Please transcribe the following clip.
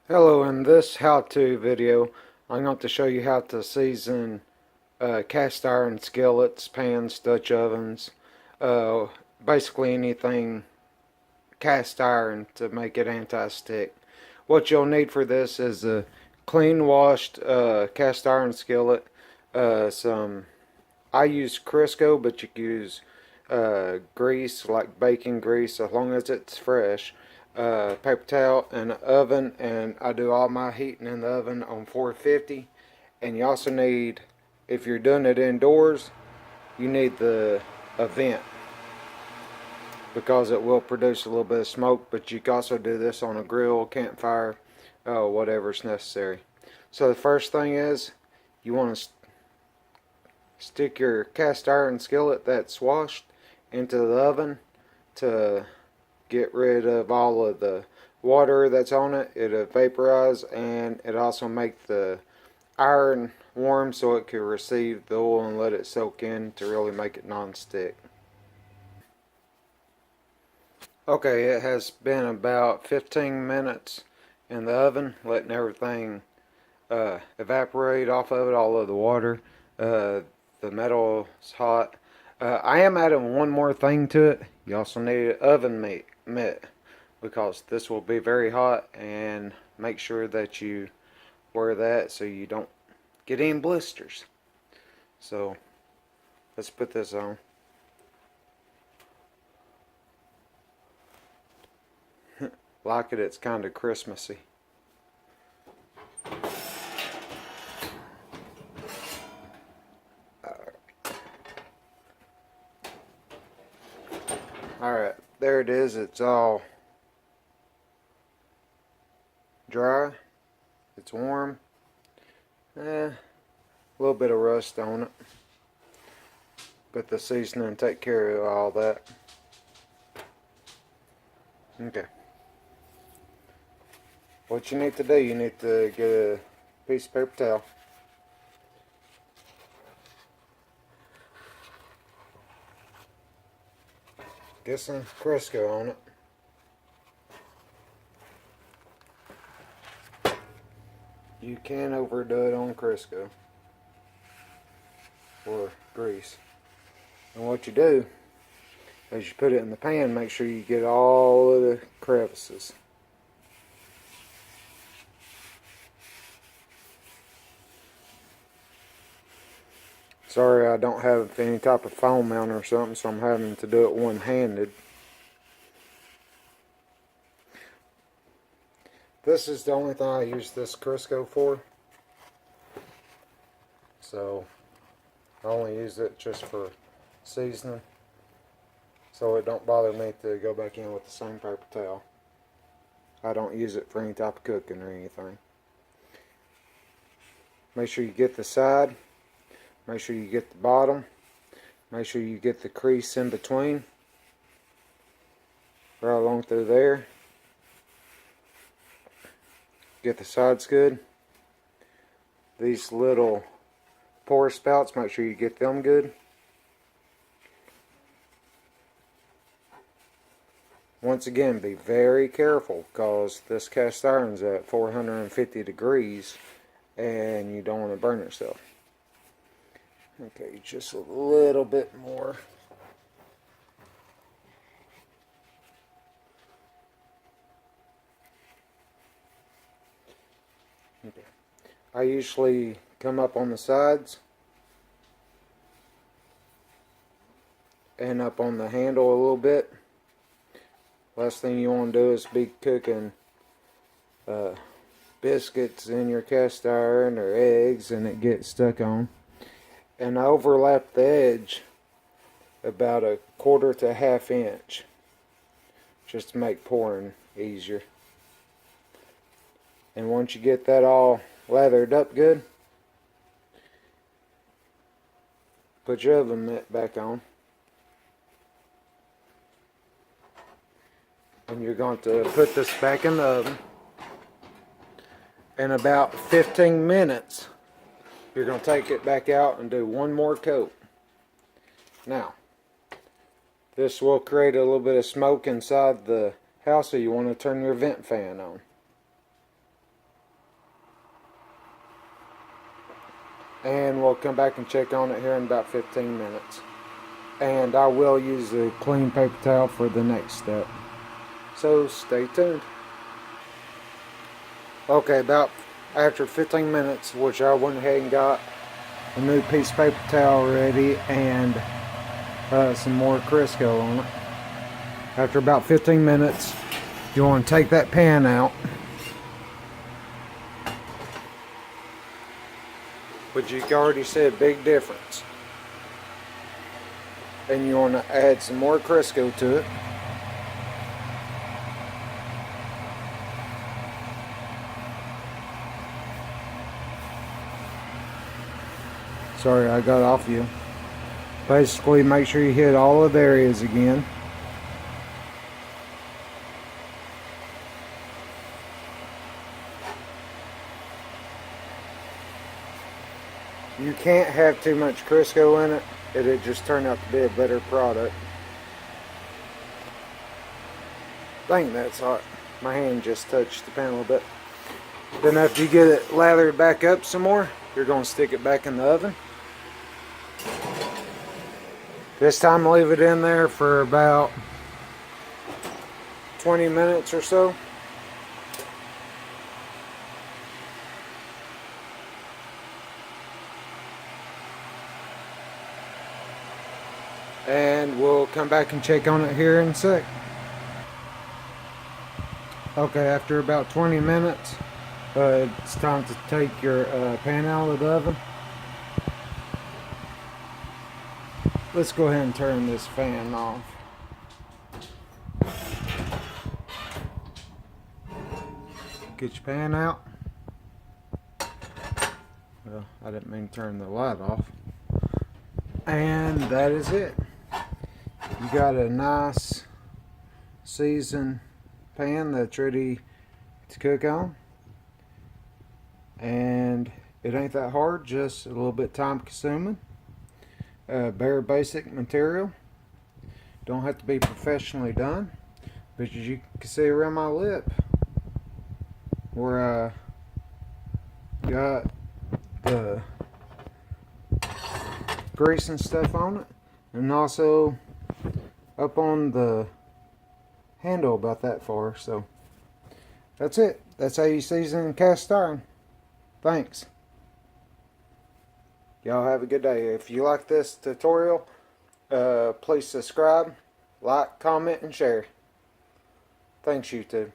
Hello, in this how-to video I'm going to show you how to season cast iron skillets, pans, Dutch ovens, uh, basically anything cast iron to make it anti-stick. What you'll need for this is a clean washed cast iron skillet, some I use Crisco, but you can use grease like bacon grease as long as it's fresh. Paper towel and an oven, and I do all my heating in the oven on 450. And you also need, if you're doing it indoors, you need a vent because it will produce a little bit of smoke. But you can also do this on a grill, campfire, whatever's necessary. So the first thing is you want to stick your cast iron skillet that's washed into the oven to get rid of all of the water that's on it. It'll vaporize, and it also make the iron warm so it can receive the oil and let it soak in to really make it non-stick. Okay, it has been about 15 minutes in the oven, letting everything evaporate off of it, all of the water. The metal is hot. I am adding one more thing to it. You also need an oven mitt because this will be very hot, and make sure that you wear that so you don't get any blisters. So let's put this on. Like it, it's kind of Christmassy. Alright, there it is. It's all dry. It's warm. A little bit of rust on it. But the seasoning take care of all that. Okay. What you need to do, you need to get a piece of paper towel. Get some Crisco on it. You can overdo it on Crisco or grease. And what you do is you put it in the pan, make sure you get all of the crevices. Sorry, I don't have any type of foam mount or something, so I'm having to do it one-handed. This is the only thing I use this Crisco for. So I only use it just for seasoning. So it don't bother me to go back in with the same paper towel. I don't use it for any type of cooking or anything. Make sure you get the side. Make sure you get the bottom. Make sure you get the crease in between. Right along through there. Get the sides good. These little pour spouts, make sure you get them good. Once again, be very careful because this cast iron's at 450 degrees and you don't want to burn yourself. Okay, just a little bit more. Okay. I usually come up on the sides and up on the handle a little bit. Last thing you want to do is be cooking biscuits in your cast iron or eggs and it gets stuck on. And I overlap the edge about a quarter to a half inch just to make pouring easier. And once you get that all lathered up good, put your oven mitt back on. And you're going to put this back in the oven. In about 15 minutes, you're going to take it back out and do one more coat. Now, this will create a little bit of smoke inside the house, so you want to turn your vent fan on. and we'll come back and check on it here in about 15 minutes. And I will use a clean paper towel for the next step. So stay tuned. Okay, about after 15 minutes, which I went ahead and got a new piece of paper towel ready and some more Crisco on it. After about 15 minutes, you want to take that pan out. But you already see a big difference. And you want to add some more Crisco to it. Sorry, I got off you. Basically, make sure you hit all of the areas again. You can't have too much Crisco in it. It'll just turn out to be a better product. Dang, that's hot. My hand just touched the pan a little bit. Then after you get it lathered back up some more, you're going to stick it back in the oven. This time leave it in there for about 20 minutes or so. And we'll come back and check on it here in a sec. Okay, after about 20 minutes, it's time to take your pan out of the oven. Let's go ahead and turn this fan off. Get your pan out. Well, I didn't mean to turn the light off. And that is it. You got a nice seasoned pan that's ready to cook on. And it ain't that hard, just a little bit time consuming. Bare basic material. Don't have to be professionally done. But as you can see around my lip, where I got the grease and stuff on it, and also up on the handle about that far. So that's it. That's how you season cast iron. Thanks. Y'all have a good day. If you like this tutorial, please subscribe, like, comment, and share. Thanks, YouTube.